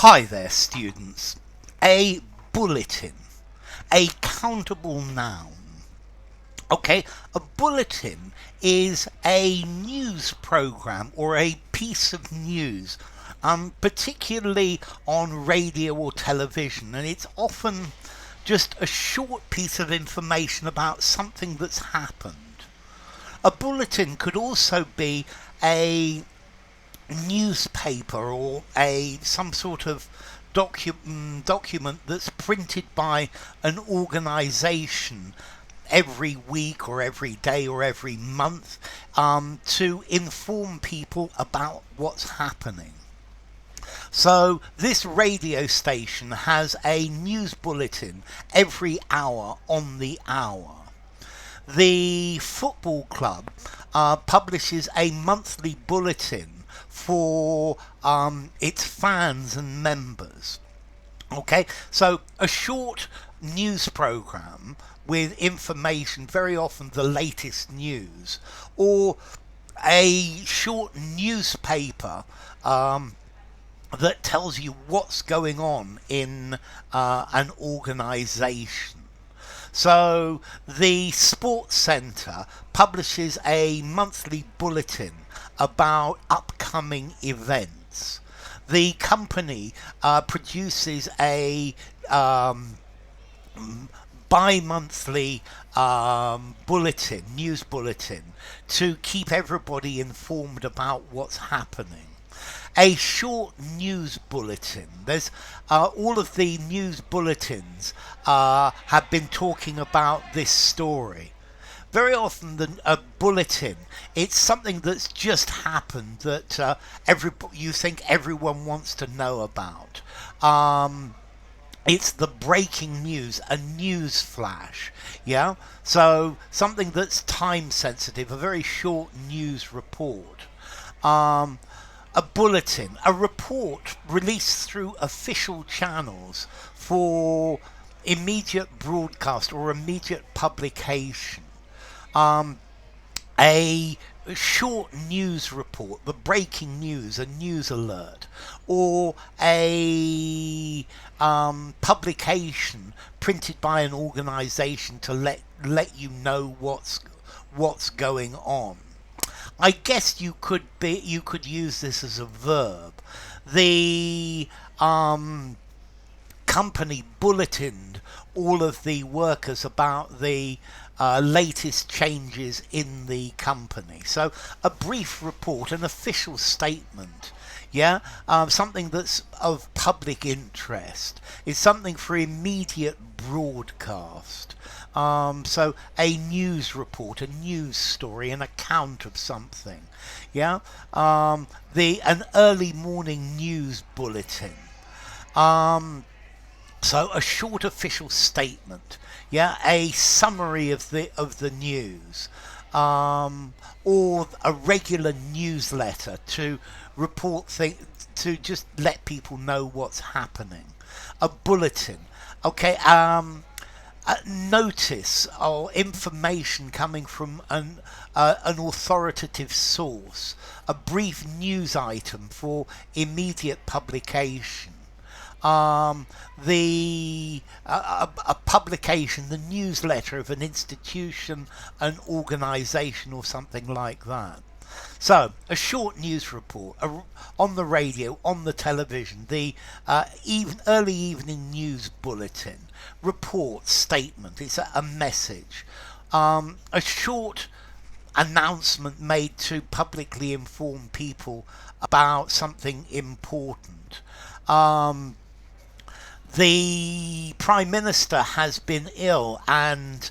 Hi there, students. A bulletin, a countable noun. Okay, a bulletin is a news program or a piece of news, particularly on radio or television, and it's often just a short piece of information about something that's happened. A bulletin could also be a newspaper or a some sort of document that's printed by an organization every week or every day or every month to inform people about what's happening. So this radio station has a news bulletin every hour on the hour. The football club publishes a monthly bulletin for its fans and members. Okay, so a short news program with information, very often the latest news, or a short newspaper that tells you what's going on in an organization. So the Sports Centre publishes a monthly bulletin about upcoming events. The company produces a bi-monthly news bulletin, to keep everybody informed about what's happening. A short news bulletin. There's all of the news bulletins have been talking about this story. Very often, a bulletin, it's something that's just happened that you think everyone wants to know about. It's the breaking news, a news flash, yeah? So something that's time sensitive, a very short news report. A bulletin, a report released through official channels for immediate broadcast or immediate publication. A short news report, the breaking news, a news alert, or a publication printed by an organization to let you know what's going on. I guess you could use this as a verb. The company bulletined all of the workers about the latest changes in the company. So a brief report, an official statement, yeah, something that's of public interest. It's something for immediate broadcast. So a news report, a news story, an account of something, yeah. An early morning news bulletin. So a short official statement, yeah, a summary of the news, or a regular newsletter to to just let people know what's happening. A bulletin, okay, a notice or information coming from an authoritative source, a brief news item for immediate publication. A publication, the newsletter of an institution, an organization, or something like that. So, a short news report on the radio, on the television, the early evening news bulletin, report, statement, it's a message. A short announcement made to publicly inform people about something important. The Prime Minister has been ill, and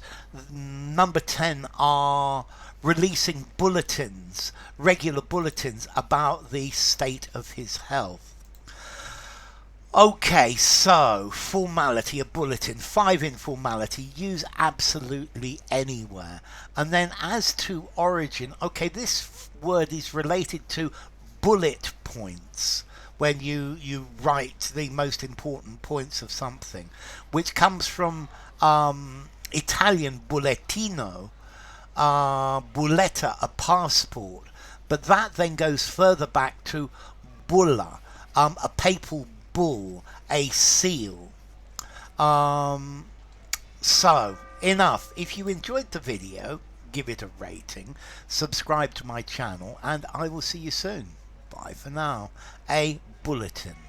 number 10 are releasing bulletins, regular bulletins about the state of his health. Okay, so formality, a bulletin. 5 informality, use absolutely anywhere. And then as to origin, okay, this word is related to bullet points, when you write the most important points of something, which comes from Italian bullettino, bulletta, a passport, but that then goes further back to bulla, a papal bull, a seal. So, enough. If you enjoyed the video, give it a rating, subscribe to my channel, and I will see you soon. Bye for now. A bulletin.